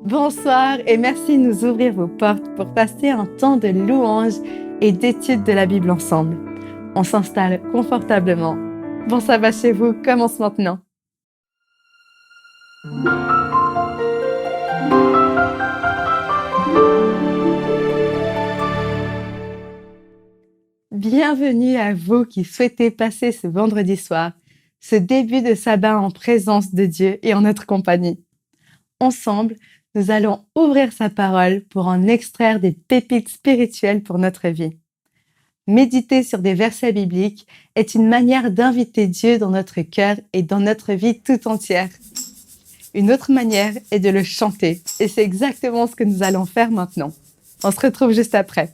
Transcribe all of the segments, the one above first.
Bonsoir et merci de nous ouvrir vos portes pour passer un temps de louange et d'étude de la Bible ensemble. On s'installe confortablement. Bon sabbat chez vous commence maintenant. Bienvenue à vous qui souhaitez passer ce vendredi soir, ce début de sabbat en présence de Dieu et en notre compagnie. Ensemble, nous allons ouvrir sa parole pour en extraire des pépites spirituelles pour notre vie. Méditer sur des versets bibliques est une manière d'inviter Dieu dans notre cœur et dans notre vie tout entière. Une autre manière est de le chanter, et c'est exactement ce que nous allons faire maintenant. On se retrouve juste après.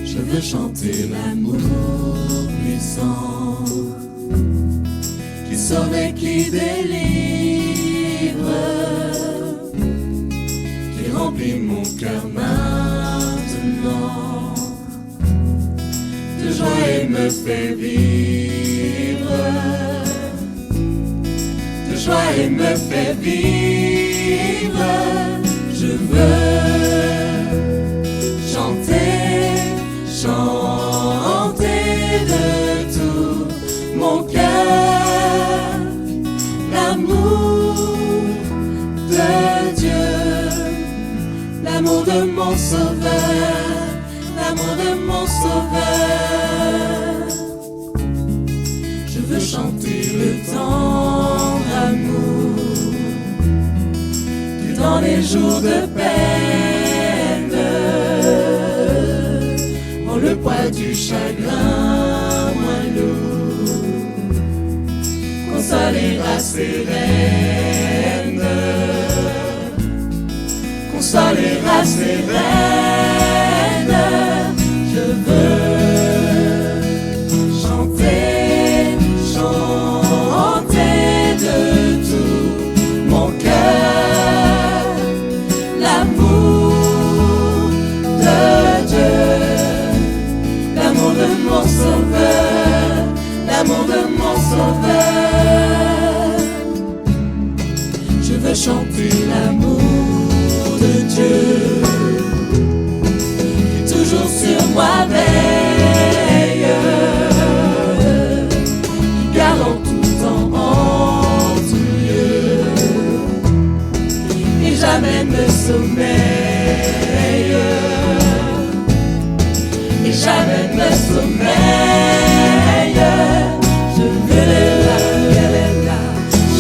Je veux chanter l'amour puissant qui sauve et qui délivre, qui remplit mon cœur maintenant de joie et me fait vivre, de joie et me fait vivre. Je veux chanter de tout mon cœur l'amour de Dieu, l'amour de mon sauveur, l'amour de mon sauveur. Je veux chanter le tendre amour que dans les jours de peine, le poids du chagrin moins lourd consolera ses reines, consolera ses reines. Je veux chanter de tout mon cœur l'amour de Dieu, l'amour de mon sauveur, l'amour de mon sauveur. Je veux chanter l'amour de Dieu qui toujours sur moi veille, qui garde en tout temps, en tout lieu, et jamais ne sommeille, et jamais ne sommeille. Je veux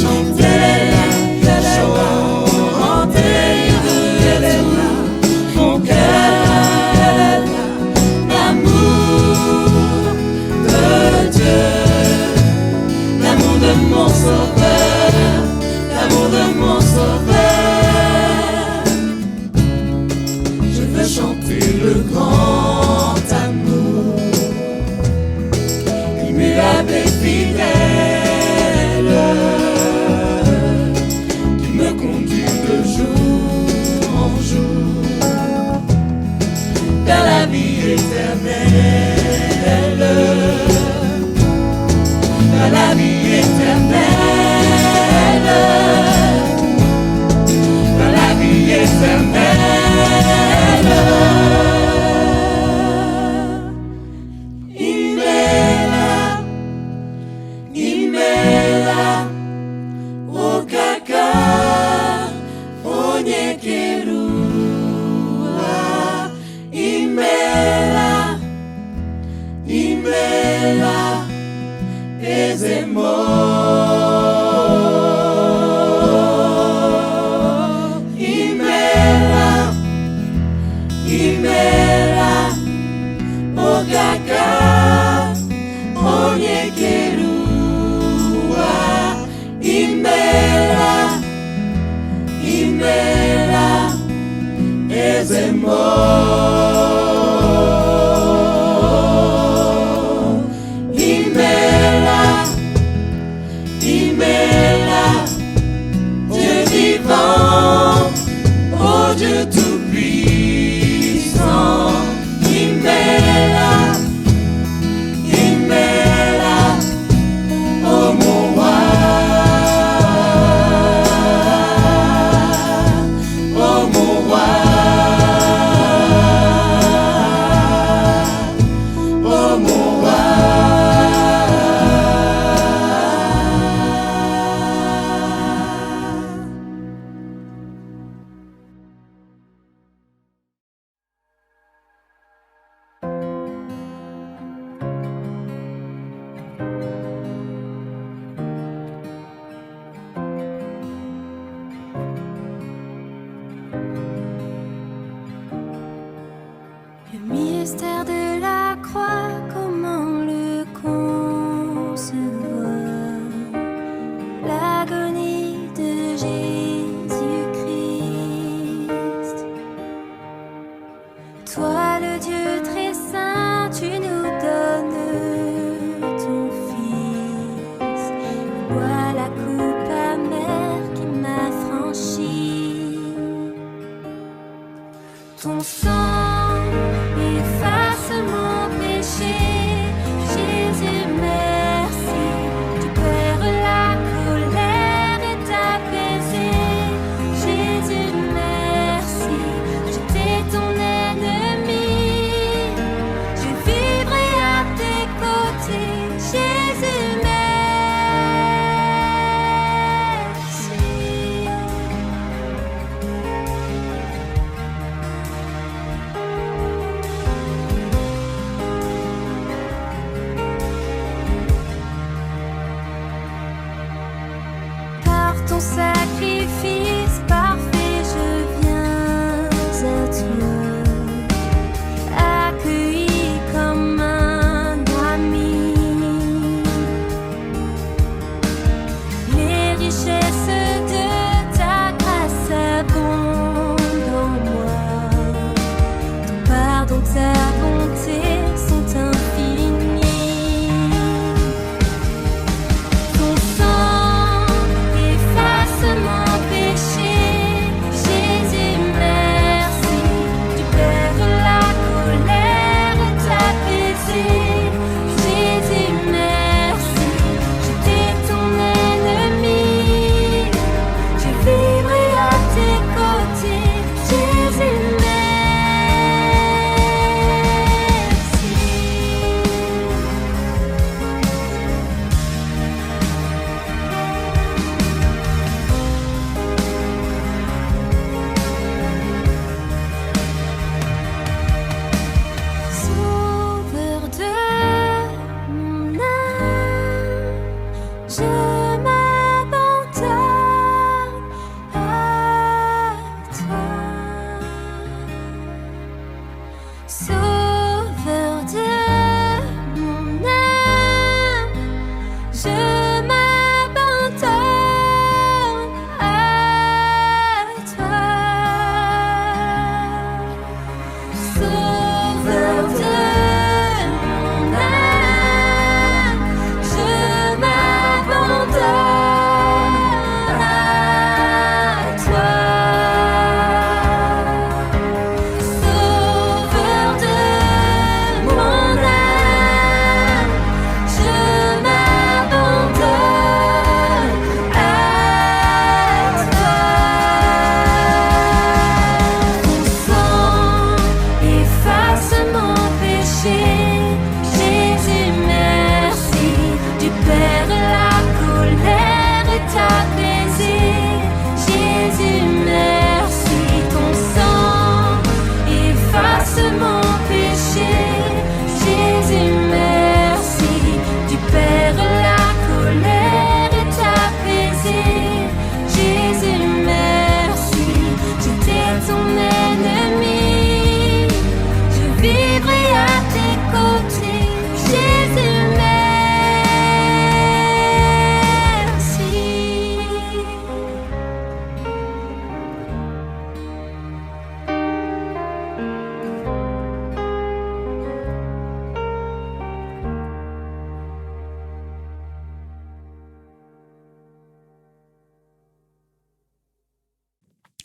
chanter de tout mon cœur l'amour de Dieu, l'amour de mon sauveur, l'amour de mon sauveur. Je veux chanter le grand amour immuable et fidèle qui me conduit de jour en jour vers la vie éternelle, vers la vie éternelle, vers la vie éternelle. la coupe amère qui m'a franchi. Ton sang efface mon péché. Jésus, merci. Tu perds la colère est apaisée. Jésus, merci. J'étais ton ennemi. Je vivrai à tes côtés. Jésus, merci. Par ton sacrifice parfait, je viens à toi, accueilli comme un ami. Les richesses de ta grâce abondent en moi. Ton pardon, ta bonté sont infinies. Ton sang efface mon péché. Jésus, merci. Tu perds la colère est apaisée. Jésus, merci. J'étais ton ennemi. Je vivrai à tes côtés. Jésus, Sauveur de mon âme, je m'abandonne à toi. Sauveur de mon âme, je m'abandonne à toi. Sauveur de mon âme, je m'abandonne à toi. Sauveur de mon âme, je m'abandonne à toi. Ton sang efface mon péché. Jésus, merci. Tu perds la colère est apaisée. Jésus, merci. Ton sang efface mon péché. Jésus, merci. Tu perds la colère est apaisée. Jésus, merci. J'étais ton ennemi. Je vivrai à tes côtés. Jésus, merci.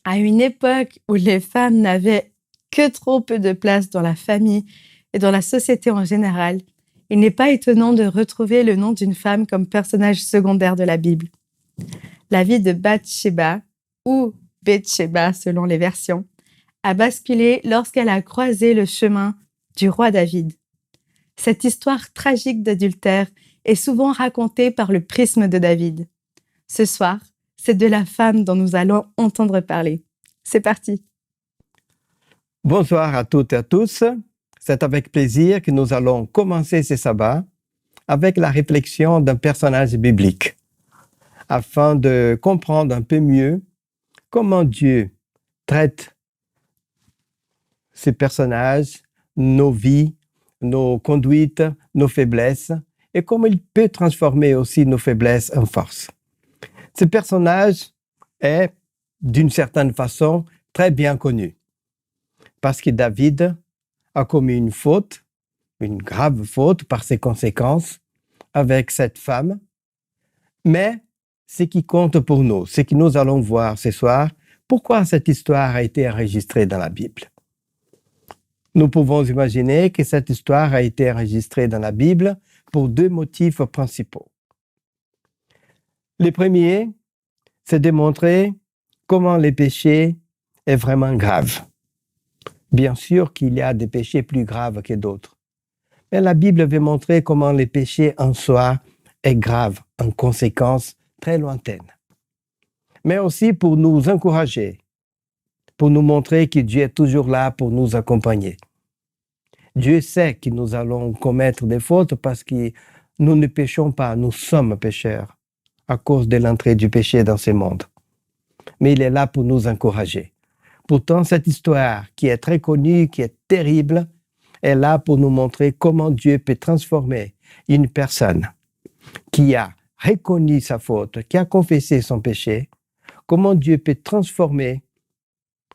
À une époque où les femmes n'avaient que trop peu de place dans la famille et dans la société en général, il n'est pas étonnant de retrouver le nom d'une femme comme personnage secondaire de la Bible. La vie de Bathsheba, ou Bathsheba selon les versions, a basculé lorsqu'elle a croisé le chemin du roi David. Cette histoire tragique d'adultère est souvent racontée par le prisme de David. Ce soir, c'est de la femme dont nous allons entendre parler. C'est parti. Bonsoir à toutes et à tous. C'est avec plaisir que nous allons commencer ce sabbat avec la réflexion d'un personnage biblique, afin de comprendre un peu mieux comment Dieu traite ces personnages, nos vies, nos conduites, nos faiblesses, et comment il peut transformer aussi nos faiblesses en force. Ce personnage est, d'une certaine façon, très bien connu, parce que David a commis une faute, une grave faute par ses conséquences, avec cette femme, mais ce qui compte pour nous, ce que nous allons voir ce soir, pourquoi cette histoire a été enregistrée dans la Bible. Nous pouvons imaginer que cette histoire a été enregistrée dans la Bible pour 2 motifs principaux. Le premier, c'est de montrer comment le péché est vraiment grave. Bien sûr qu'il y a des péchés plus graves que d'autres, mais la Bible veut montrer comment le péché en soi est grave, en conséquence très lointaine. Mais aussi pour nous encourager, pour nous montrer que Dieu est toujours là pour nous accompagner. Dieu sait que nous allons commettre des fautes parce que nous ne péchons pas, nous sommes pécheurs à cause de l'entrée du péché dans ce monde. Mais il est là pour nous encourager. Pourtant, cette histoire qui est très connue, qui est terrible, est là pour nous montrer comment Dieu peut transformer une personne qui a reconnu sa faute, qui a confessé son péché, comment Dieu peut transformer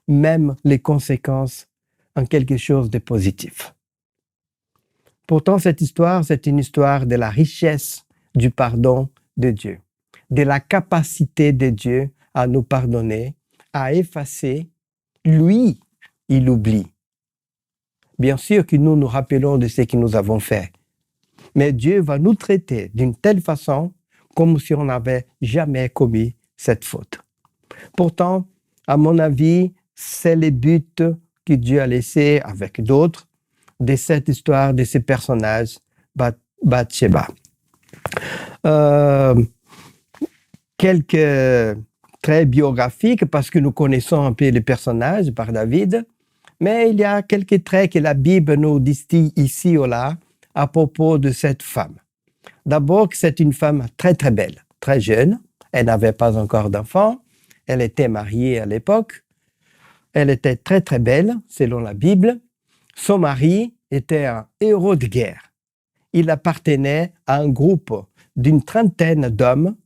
même les conséquences en quelque chose de positif. Pourtant, cette histoire, c'est une histoire de la richesse du pardon de Dieu, de la capacité de Dieu à nous pardonner, à effacer. Lui, il oublie. Bien sûr que nous nous rappelons de ce que nous avons fait, mais Dieu va nous traiter d'une telle façon comme si on n'avait jamais commis cette faute. Pourtant, à mon avis, c'est le but que Dieu a laissé avec d'autres de cette histoire, de ce personnage, Bathsheba. Quelques traits biographiques, parce que nous connaissons un peu le personnage par David, mais il y a quelques traits que la Bible nous distille ici ou là à propos de cette femme. D'abord, c'est une femme très très belle, très jeune. Elle n'avait pas encore d'enfant. Elle était mariée à l'époque. Elle était très très belle, selon la Bible. Son mari était un héros de guerre. Il appartenait à un groupe d'une trentaine d'hommes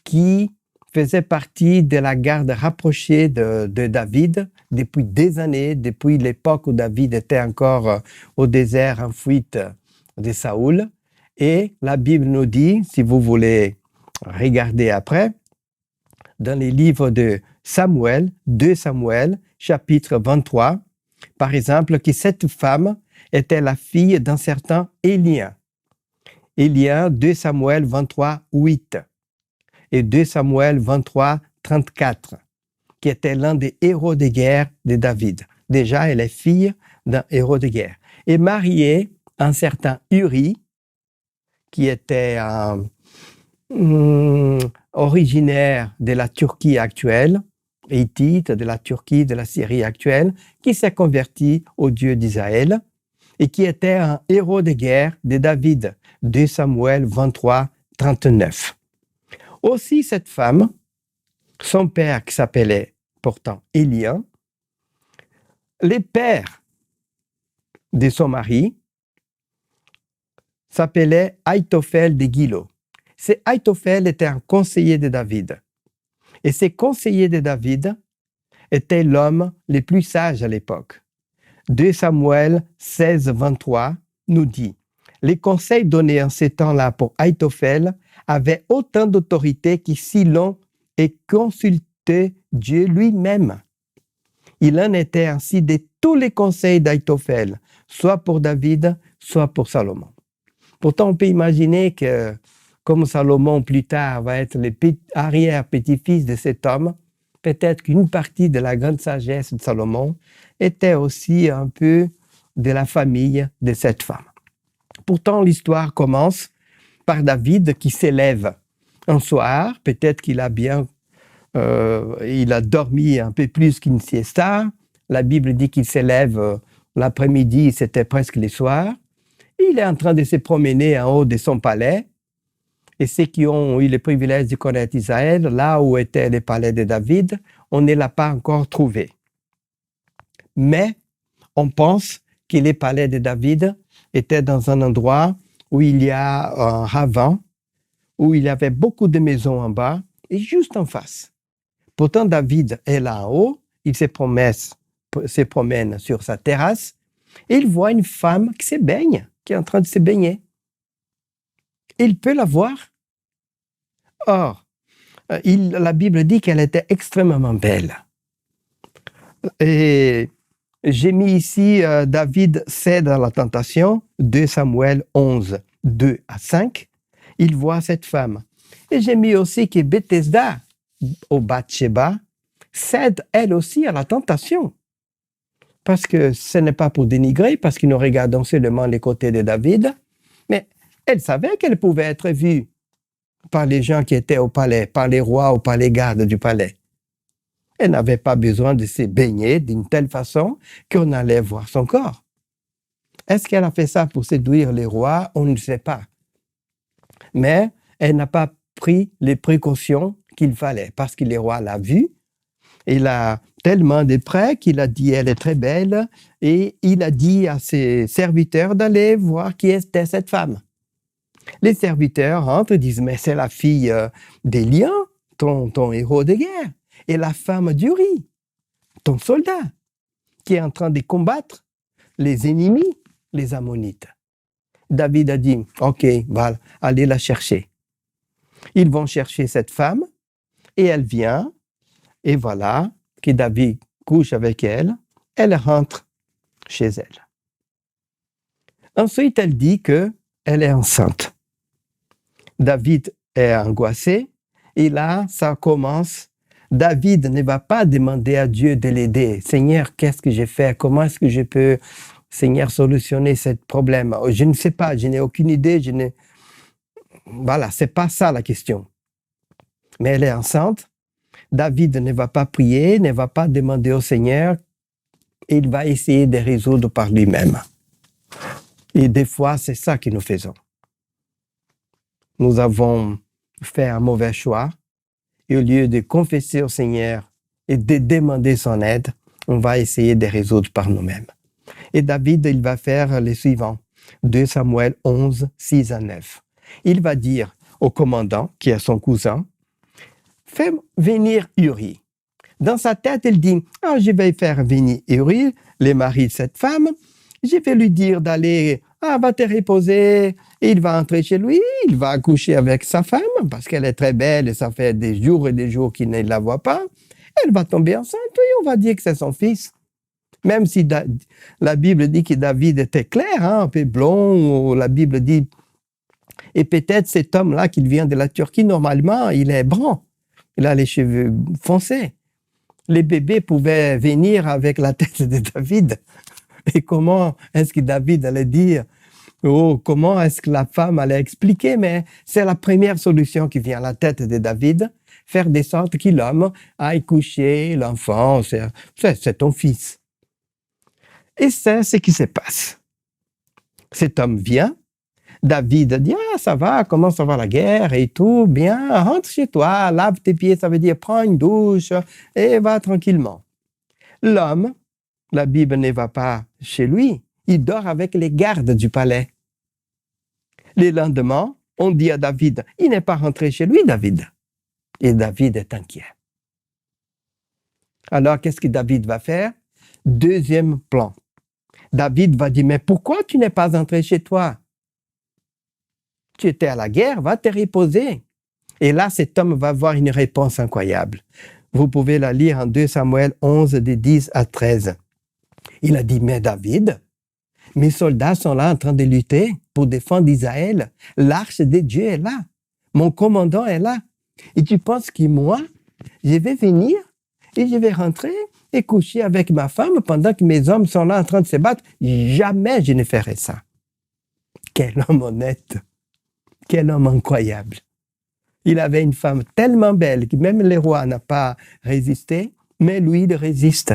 qui faisaient partie de la garde rapprochée de David depuis des années, depuis l'époque où David était encore au désert en fuite de Saoul. Et la Bible nous dit, si vous voulez regarder après, dans les livres de Samuel, 2 Samuel, chapitre 23, par exemple, que cette femme était la fille d'un certain Élien. Élien, 2 Samuel 23, 8 et 2 Samuel 23, 34, qui était l'un des héros de guerre de David. Déjà, elle est fille d'un héros de guerre. Et mariée à un certain Uri, qui était originaire de la Turquie actuelle, hittite, de la Turquie, de la Syrie actuelle, qui s'est converti au Dieu d'Israël et qui était un héros de guerre de David, 2 Samuel 23, 39. Aussi, cette femme, son père qui s'appelait pourtant Élien, les pères de son mari s'appelait Ahitophel de Gilo. Ce Ahitophel était un conseiller de David. Et ce conseiller de David était l'homme le plus sage à l'époque. 2 Samuel 16, 23 nous dit « Les conseils donnés en ces temps-là pour Ahitophel avaient autant d'autorité que si l'on ait consulté Dieu lui-même. Il en était ainsi de tous les conseils d'Ahitophel, soit pour David, soit pour Salomon. » Pourtant, on peut imaginer que, comme Salomon plus tard va être le arrière-petit-fils de cet homme, peut-être qu'une partie de la grande sagesse de Salomon était aussi un peu de la famille de cette femme. Pourtant, l'histoire commence par David qui s'élève un soir, peut-être qu'il a il a dormi un peu plus qu'une siesta. La Bible dit qu'il s'élève l'après-midi, c'était presque le soir. Il est en train de se promener en haut de son palais. Et ceux qui ont eu le privilège de connaître Israël, là où était le palais de David, on ne l'a pas encore trouvé. Mais on pense que le palais de David était dans un endroit où il y a un ravin, où il y avait beaucoup de maisons en bas et juste en face. Pourtant, David est là en haut, il se promène sur sa terrasse et il voit une femme qui se baigne, qui est en train de se baigner. Il peut la voir. Or, la Bible dit qu'elle était extrêmement belle. Et j'ai mis ici David cède à la tentation, 2 Samuel 11, 2 à 5. Il voit cette femme. Et j'ai mis aussi que Bethesda, au Bathsheba, cède elle aussi à la tentation. Parce que ce n'est pas pour dénigrer, parce que nous regardons seulement les côtés de David, mais elle savait qu'elle pouvait être vue par les gens qui étaient au palais, par les rois ou par les gardes du palais. Elle n'avait pas besoin de se baigner d'une telle façon qu'on allait voir son corps. Est-ce qu'elle a fait ça pour séduire les rois? On ne sait pas. Mais elle n'a pas pris les précautions qu'il fallait, parce que le roi l'a vue. Il a tellement de près qu'il a dit elle est très belle, et il a dit à ses serviteurs d'aller voir qui était cette femme. Les serviteurs rentrent et disent mais c'est la fille d'Élian, ton héros de guerre, et la femme d'Uri, ton soldat, qui est en train de combattre les ennemis, les Ammonites. David a dit ok, voilà, allez la chercher. Ils vont chercher cette femme et elle vient. Et voilà que David couche avec elle. Elle rentre chez elle. Ensuite, elle dit qu'elle est enceinte. David est angoissé. Et là, ça commence. David ne va pas demander à Dieu de l'aider. Seigneur, qu'est-ce que j'ai fait? Comment est-ce que je peux, Seigneur, solutionner ce problème? Je ne sais pas, je n'ai aucune idée. Voilà, c'est pas ça la question. Mais elle est enceinte. David ne va pas prier, ne va pas demander au Seigneur. Il va essayer de résoudre par lui-même. Et des fois, c'est ça que nous faisons. Nous avons fait un mauvais choix. Et au lieu de confesser au Seigneur et de demander son aide, on va essayer de résoudre par nous-mêmes. Et David, il va faire le suivant. 2 Samuel 11, 6 à 9. Il va dire au commandant, qui est son cousin, fais venir Uri. Dans sa tête, il dit, je vais faire venir Uri, le mari de cette femme. Je vais lui dire d'aller, va te reposer. Il va entrer chez lui, il va accoucher avec sa femme, parce qu'elle est très belle et ça fait des jours et des jours qu'il ne la voit pas. Elle va tomber enceinte et on va dire que c'est son fils. Même si la Bible dit que David était clair, un peu blond, ou la Bible dit, et peut-être cet homme-là qui vient de la Turquie, normalement, il est brun. Il a les cheveux foncés. Les bébés pouvaient venir avec la tête de David. Et comment est-ce que David allait dire, comment est-ce que la femme allait expliquer? Mais c'est la première solution qui vient à la tête de David, faire de sorte que l'homme aille coucher l'enfant, c'est ton fils. Et c'est ce qui se passe. Cet homme vient, David dit, ça va, comment ça va la guerre et tout, bien, rentre chez toi, lave tes pieds, ça veut dire prends une douche et va tranquillement. L'homme, la Bible ne va pas chez lui, il dort avec les gardes du palais. Le lendemain, on dit à David, il n'est pas rentré chez lui, David. Et David est inquiet. Alors, qu'est-ce que David va faire? Deuxième plan. David va dire, mais pourquoi tu n'es pas entré chez toi? Tu étais à la guerre, va te reposer. Et là, cet homme va avoir une réponse incroyable. Vous pouvez la lire en 2 Samuel 11, de 10 à 13. Il a dit, mais David, mes soldats sont là en train de lutter pour défendre Israël. L'arche de Dieu est là. Mon commandant est là. Et tu penses que moi, je vais venir et je vais rentrer et coucher avec ma femme pendant que mes hommes sont là en train de se battre? Jamais je ne ferai ça. Quel homme honnête. Quel homme incroyable. Il avait une femme tellement belle que même le roi n'a pas résisté, mais lui, il résiste.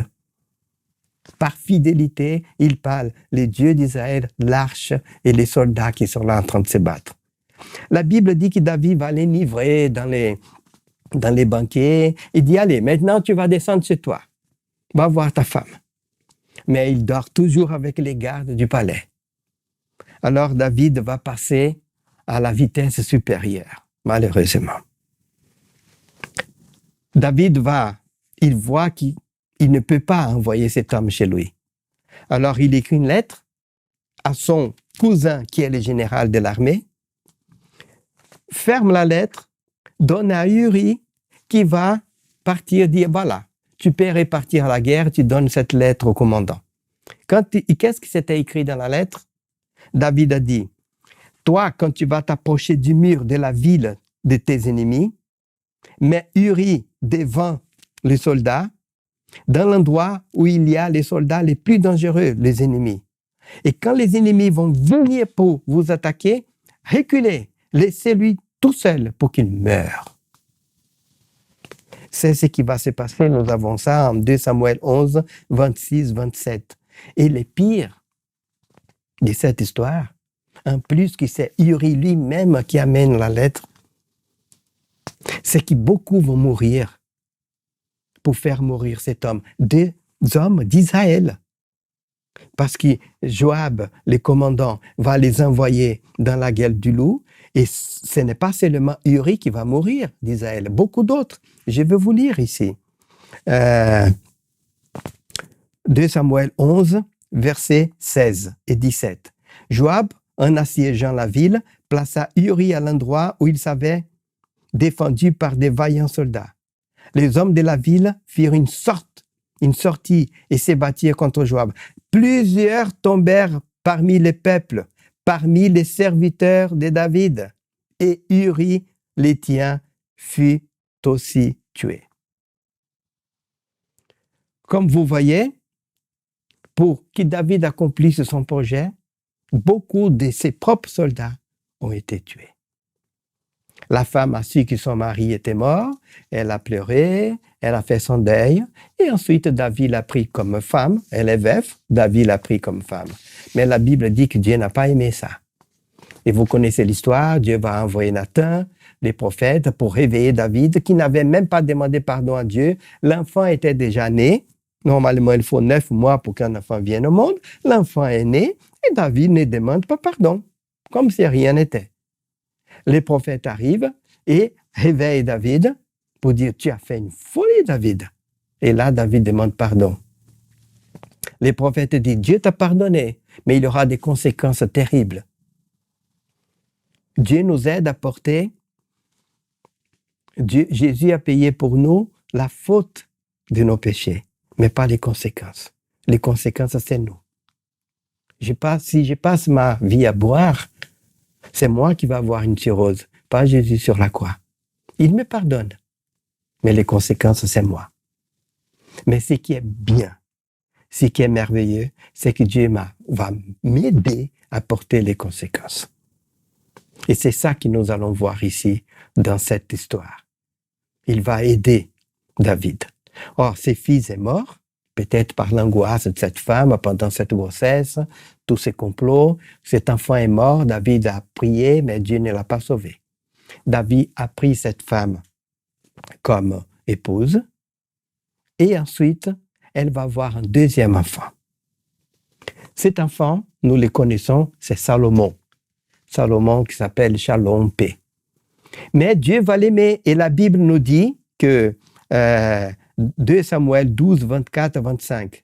Par fidélité, il parle les dieux d'Israël, l'arche et les soldats qui sont là en train de se battre. La Bible dit que David va l'enivrer dans les banquets. Il dit, allez, maintenant tu vas descendre chez toi. Va voir ta femme. Mais il dort toujours avec les gardes du palais. Alors David va passer à la vitesse supérieure, malheureusement. David il voit qu'il ne peut pas envoyer cet homme chez lui. Alors il écrit une lettre à son cousin qui est le général de l'armée, ferme la lettre, donne à Uri qui va partir dire, voilà, tu peux repartir à la guerre, tu donnes cette lettre au commandant. Qu'est-ce qui s'était écrit dans la lettre? David a dit, toi, quand tu vas t'approcher du mur de la ville de tes ennemis, mets Uri devant les soldats, dans l'endroit où il y a les soldats les plus dangereux, les ennemis. Et quand les ennemis vont venir pour vous attaquer, reculez, laissez-lui tout seul pour qu'il meure. C'est ce qui va se passer. Nous avons ça en 2 Samuel 11, 26, 27. Et le pire de cette histoire, en plus que c'est Uri lui-même qui amène la lettre, c'est que beaucoup vont mourir pour faire mourir cet homme, des hommes d'Israël. Parce que Joab, le commandant, va les envoyer dans la gueule du loup, et ce n'est pas seulement Uri qui va mourir d'Israël, beaucoup d'autres. Je vais vous lire ici. 2 Samuel 11, versets 16 et 17. Joab, en assiégeant la ville, plaça Uri à l'endroit où il savait défendu par des vaillants soldats. Les hommes de la ville firent une sortie et se battirent contre Joab. Plusieurs tombèrent parmi les peuples, parmi les serviteurs de David, et Uri, l'Héthien, fut aussi tué. Comme vous voyez, pour que David accomplisse son projet, beaucoup de ses propres soldats ont été tués. La femme a su que son mari était mort, elle a pleuré, elle a fait son deuil, et ensuite David l'a pris comme femme, elle est veuf, David l'a pris comme femme. Mais la Bible dit que Dieu n'a pas aimé ça. Et vous connaissez l'histoire, Dieu va envoyer Nathan, les prophètes, pour réveiller David, qui n'avait même pas demandé pardon à Dieu. L'enfant était déjà né. Normalement, il faut 9 mois pour qu'un enfant vienne au monde. L'enfant est né, et David ne demande pas pardon, comme si rien n'était. Les prophètes arrivent et réveillent David pour dire « Tu as fait une folie, David ». Et là, David demande pardon. Les prophètes disent « Dieu t'a pardonné, mais il y aura des conséquences terribles ». Dieu nous aide à porter, Jésus a payé pour nous la faute de nos péchés, mais pas les conséquences. Les conséquences, c'est nous. Si je passe ma vie à boire, c'est moi qui vais avoir une cirrhose, pas Jésus sur la croix. Il me pardonne, mais les conséquences, c'est moi. Mais ce qui est bien, ce qui est merveilleux, c'est que Dieu va m'aider à porter les conséquences. Et c'est ça que nous allons voir ici dans cette histoire. Il va aider David. Or, ses fils est mort, peut-être par l'angoisse de cette femme pendant cette grossesse, tous ces complots. Cet enfant est mort, David a prié, mais Dieu ne l'a pas sauvé. David a pris cette femme comme épouse, et ensuite, elle va avoir un deuxième enfant. Cet enfant, nous le connaissons, c'est Salomon. Salomon qui s'appelle Shalom P. Mais Dieu va l'aimer, et la Bible nous dit que 2 Samuel 12, 24 à 25.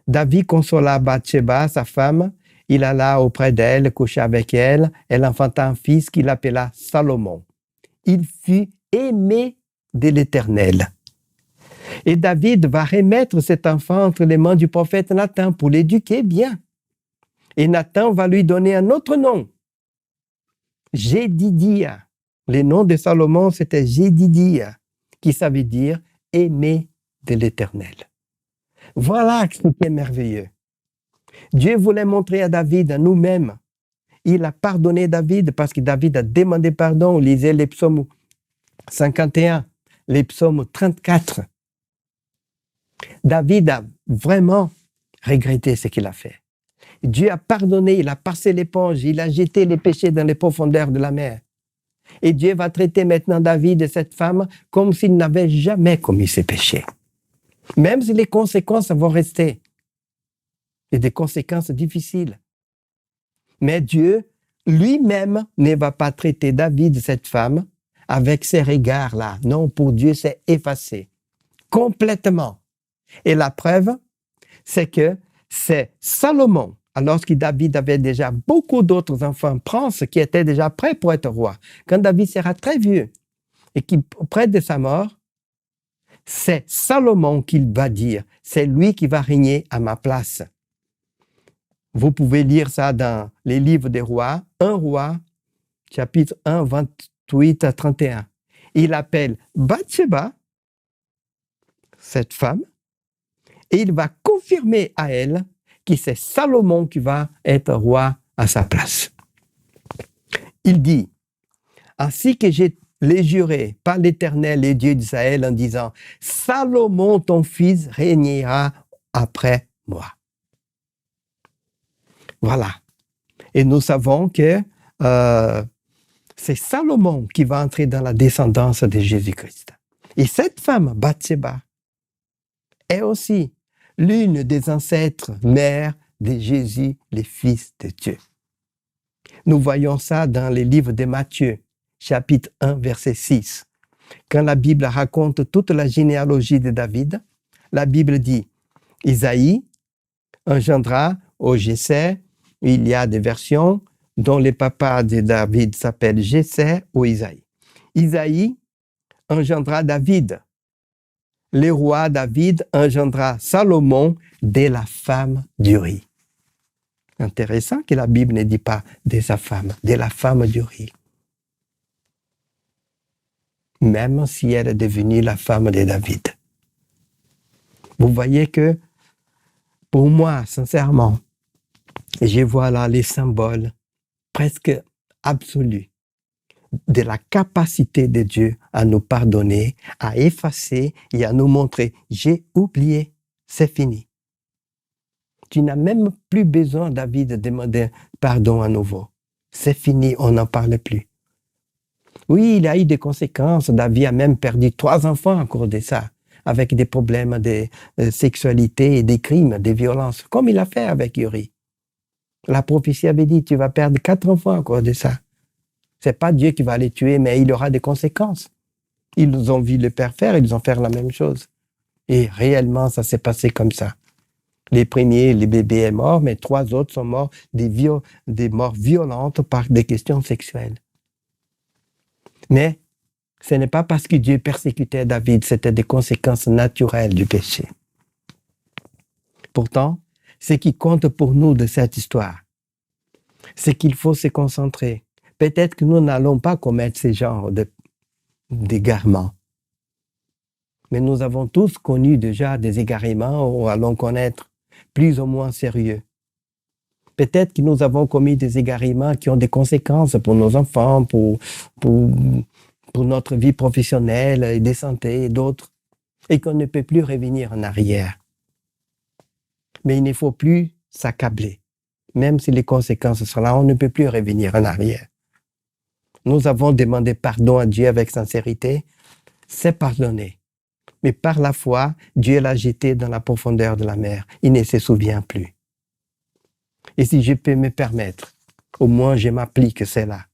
David consola Bathsheba, sa femme. Il alla auprès d'elle, coucha avec elle. Elle enfanta un fils qu'il appela Salomon. Il fut aimé de l'Éternel. Et David va remettre cet enfant entre les mains du prophète Nathan pour l'éduquer bien. Et Nathan va lui donner un autre nom. Jédidia. Le nom de Salomon, c'était Jédidia, qui ça veut dire aimé de l'Éternel. Voilà ce qui est merveilleux. Dieu voulait montrer à David, à nous-mêmes. Il a pardonné David parce que David a demandé pardon. Lisez les psaumes 51, les psaumes 34. David a vraiment regretté ce qu'il a fait. Dieu a pardonné, il a passé l'éponge, il a jeté les péchés dans les profondeurs de la mer. Et Dieu va traiter maintenant David et cette femme comme s'il n'avait jamais commis ces péchés. Même si les conséquences vont rester. Et des conséquences difficiles. Mais Dieu lui-même ne va pas traiter David et cette femme avec ces regards-là. Non, pour Dieu, c'est effacé. Complètement. Et la preuve, c'est que c'est Salomon, alors que David avait déjà beaucoup d'autres enfants princes qui étaient déjà prêts pour être rois. Quand David sera très vieux et qui, près de sa mort, c'est Salomon qu'il va dire, c'est lui qui va régner à ma place. Vous pouvez lire ça dans les livres des rois, 1 roi, chapitre 1, 28 à 31. Il appelle Bathsheba, cette femme, et il va confirmer à elle que c'est Salomon qui va être roi à sa place. Il dit, ainsi que je l'ai juré par l'Éternel, le Dieu d'Israël, en disant, Salomon, ton fils, régnera après moi. Voilà. Et nous savons que c'est Salomon qui va entrer dans la descendance de Jésus-Christ. Et cette femme, Bathsheba, est aussi l'une des ancêtres mères de Jésus, le Fils de Dieu. Nous voyons ça dans les livres de Matthieu, chapitre 1, verset 6. Quand la Bible raconte toute la généalogie de David, la Bible dit, Isaïe engendra au Jessé, il y a des versions dont le papa de David s'appelle Jessé ou Isaïe. Isaïe engendra David. Le roi David engendra Salomon de la femme d'Uri. Intéressant que la Bible ne dit pas de sa femme, de la femme d'Uri. Même si elle est devenue la femme de David. Vous voyez que, pour moi, sincèrement, je vois là les symboles presque absolus de la capacité de Dieu à nous pardonner, à effacer et à nous montrer, j'ai oublié, c'est fini. Tu n'as même plus besoin, David, de demander pardon à nouveau. C'est fini, on n'en parle plus. Oui, il a eu des conséquences. David a même perdu 3 enfants à cause de ça, avec des problèmes de sexualité et des crimes, des violences, comme il a fait avec Uri. La prophétie avait dit, tu vas perdre 4 enfants à cause de ça. C'est pas Dieu qui va les tuer, mais il aura des conséquences. Ils ont vu le père faire, ils ont fait la même chose. Et réellement, ça s'est passé comme ça. Les premiers, le bébé est mort, mais 3 autres sont morts des morts violentes par des questions sexuelles. Mais ce n'est pas parce que Dieu persécutait David, c'était des conséquences naturelles du péché. Pourtant, ce qui compte pour nous de cette histoire, c'est qu'il faut se concentrer. Peut-être que nous n'allons pas commettre ce genre d'égarements. Mais nous avons tous connu déjà des égarements ou allons connaître plus ou moins sérieux. Peut-être que nous avons commis des égarements qui ont des conséquences pour nos enfants, pour notre vie professionnelle et de santé et d'autres, et qu'on ne peut plus revenir en arrière. Mais il ne faut plus s'accabler. Même si les conséquences sont là, on ne peut plus revenir en arrière. Nous avons demandé pardon à Dieu avec sincérité, c'est pardonné. Mais par la foi, Dieu l'a jeté dans la profondeur de la mer. Il ne se souvient plus. Et si je peux me permettre, au moins je m'applique cela.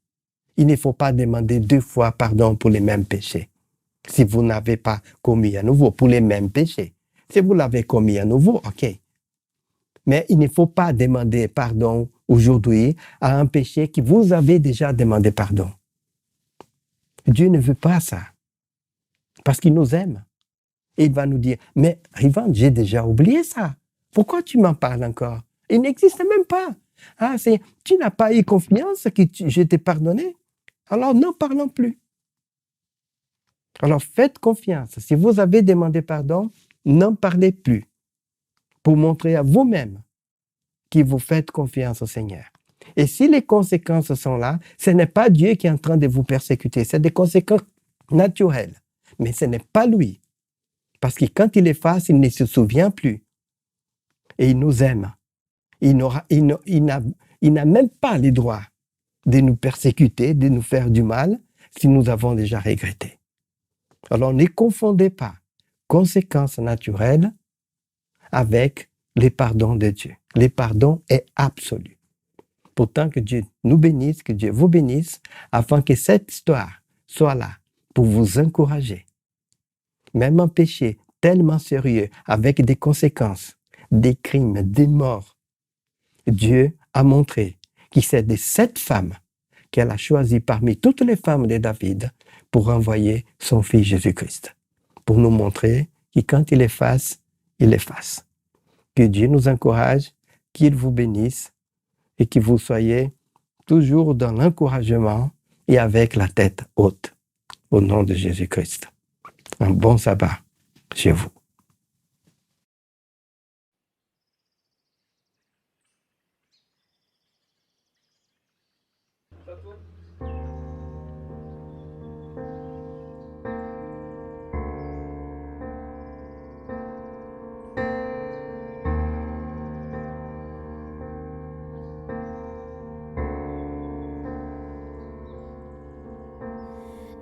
Il ne faut pas demander 2 fois pardon pour les mêmes péchés. Si vous n'avez pas commis à nouveau pour les mêmes péchés. Si vous l'avez commis à nouveau, ok. Mais il ne faut pas demander pardon aujourd'hui à un péché que vous avez déjà demandé pardon. Dieu ne veut pas ça. Parce qu'il nous aime. Et il va nous dire, mais Rivan, j'ai déjà oublié ça. Pourquoi tu m'en parles encore? Il n'existe même pas. Ah, tu n'as pas eu confiance que je t'ai pardonné. Alors n'en parlons plus. Alors faites confiance. Si vous avez demandé pardon, n'en parlez plus. Pour montrer à vous-même que vous faites confiance au Seigneur. Et si les conséquences sont là, ce n'est pas Dieu qui est en train de vous persécuter. C'est des conséquences naturelles. Mais ce n'est pas lui. Parce que quand il efface, il ne se souvient plus. Et il nous aime. Il n'a même pas le droit de nous persécuter, de nous faire du mal, si nous avons déjà regretté. Alors ne confondez pas conséquences naturelles avec les pardons de Dieu. Le pardon est absolu. Pourtant que Dieu nous bénisse, que Dieu vous bénisse, afin que cette histoire soit là pour vous encourager. Même un péché tellement sérieux, avec des conséquences, des crimes, des morts, Dieu a montré que c'est de cette femme qu'elle a choisi parmi toutes les femmes de David pour envoyer son fils Jésus-Christ. pour nous montrer que quand il efface, il efface. Que Dieu nous encourage, qu'il vous bénisse et que vous soyez toujours dans l'encouragement et avec la tête haute. Au nom de Jésus-Christ. Un bon sabbat chez vous.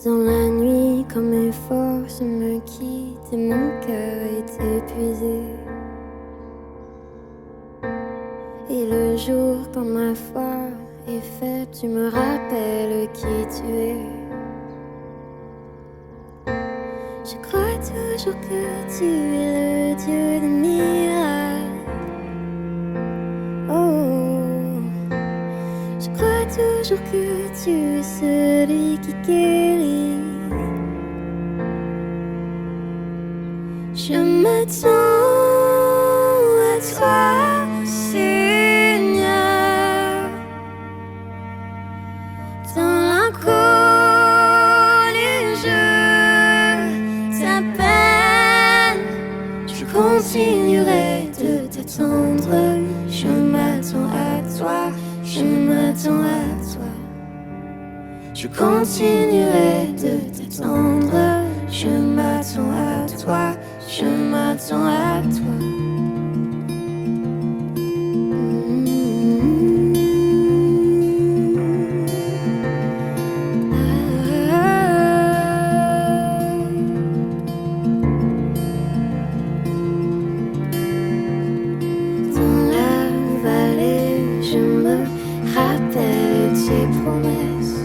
Dans la nuit, quand mes forces me quittent et mon cœur est épuisé. Et le jour, quand ma foi est faible, tu me rappelles qui tu es. Je crois toujours que tu es le Dieu des miracles. Oh, je crois toujours que tu es celui qui guérit. Je m'attends à toi, Seigneur, dans l'inconnu, je t'appelle. Je continuerai de t'attendre. Je m'attends à toi, je m'attends à toi. Je continuerai de t'attendre. Je m'attends à toi, je m'attends à toi. Dans la vallée, je me rappelle tes promesses.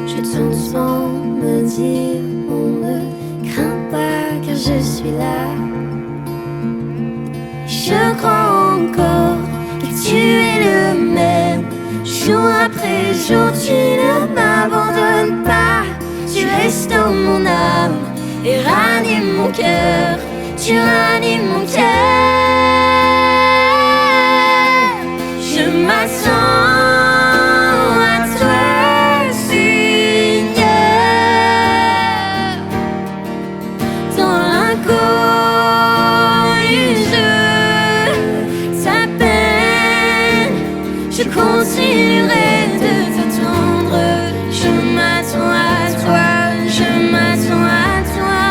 Je t'entends me dire, on ne craint pas car je suis là. Je crois encore que tu es le même. Jour après jour, tu ne m'abandonnes pas. Tu restaures mon âme et ranimes mon cœur. Tu ranimes mon cœur. Je m'attends à toi, Seigneur. Dans l'inconnu, je t'appelle. Je continuerai de t'attendre. Je m'attends à toi, je m'attends à toi.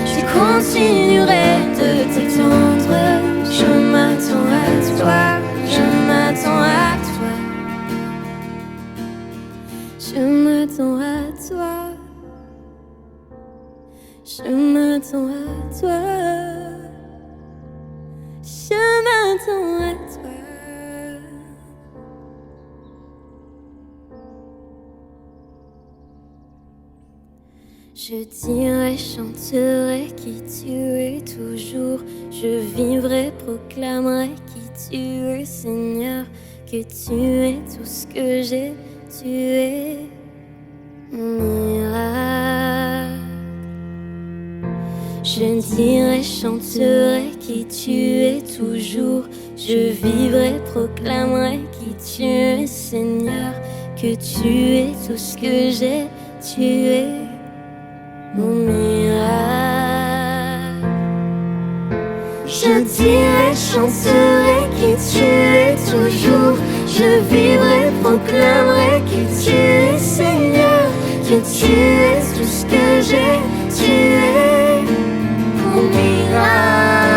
Je continuerai de t'attendre. Je m'attends à toi, je m'attends à toi. Je m'attends à toi. Je m'attends à toi. Je m'attends à toi. Je dirai, chanterai qui tu es toujours. Je vivrai, proclamerai qui tu es, Seigneur. Que tu es tout ce que j'ai, tu es mon miracle. Je dirai, chanterai qui tu es toujours. Je vivrai, proclamerai qui tu es, Seigneur. Que tu es tout ce que j'ai, tu es mon miracle. Je dirai, chanterai qui tu es toujours. Je vivrai, proclamerai qui tu es, Seigneur. Que tu es tout ce que j'ai, tu es mon miracle.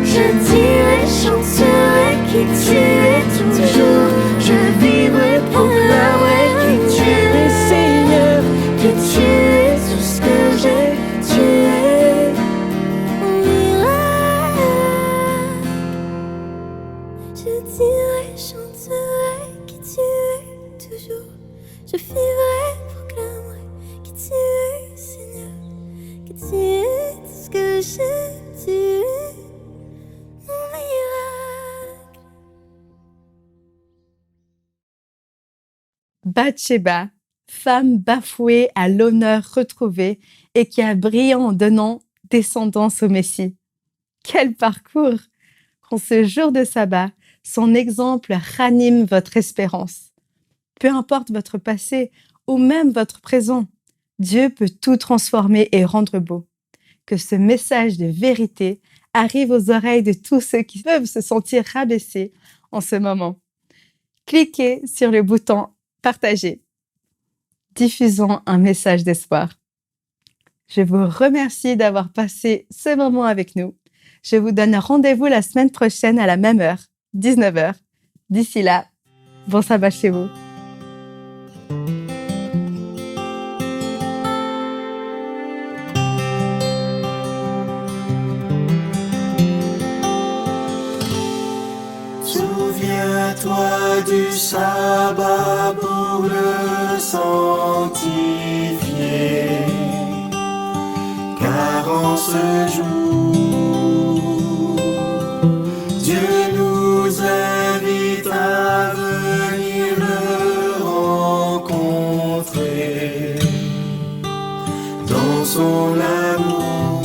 Je dirai, chanterai qui tu es toujours. Je vivrai, proclamerai qui tu es, Seigneur. Que tu es tout ce que j'ai, tu es mon miracle. Je dirai, chanterai qui tu es toujours. Je vivrai, proclamerai qui tu es, Seigneur. Que tu es tout ce que j'ai, tu es mon miracle. Bathsheba, femme bafouée à l'honneur retrouvé et qui a brillé en donnant descendance au Messie. Quel parcours! En ce jour de sabbat, son exemple ranime votre espérance. Peu importe votre passé ou même votre présent, Dieu peut tout transformer et rendre beau. Que ce message de vérité arrive aux oreilles de tous ceux qui peuvent se sentir rabaissés en ce moment. Cliquez sur le bouton « Partager ». Diffusons un message d'espoir. Je vous remercie d'avoir passé ce moment avec nous. Je vous donne rendez-vous la semaine prochaine à la même heure, 19h. D'ici là, bon sabbat chez vous. Souviens-toi du sabbat pour le sanctifier, car en ce jour, Dieu nous invite à venir le rencontrer dans son amour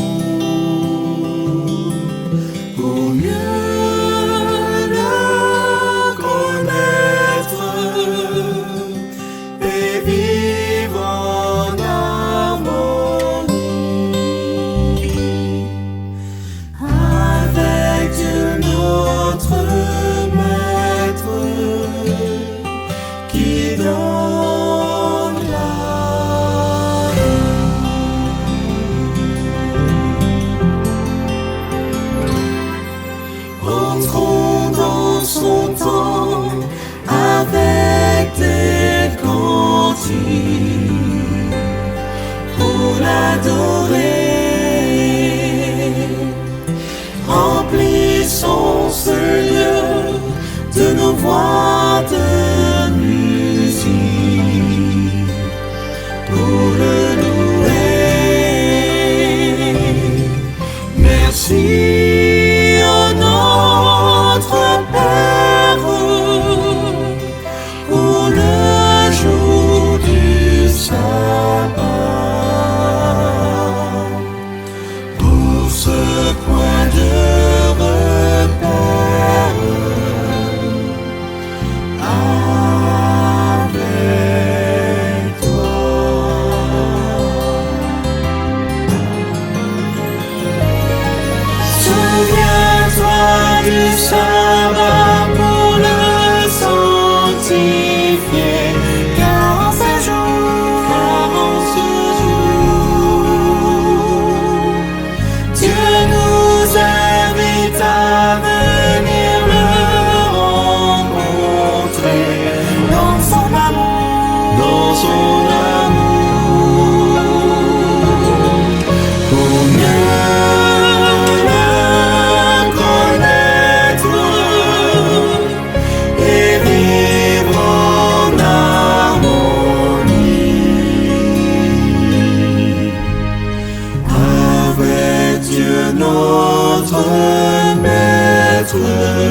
pour mieux pour l'adorer. Remplissons ce lieu de nos voix de musique pour le louer. Merci à notre Père pour le jour du sabbat, pour ce point de repère avec toi. Souviens-toi du sabbat pour le sanctifier, car en ce jour, Dieu nous invite à venir le rencontrer dans son amour, pour mieux le connaître et vivre en harmonie avec Dieu notre Maître.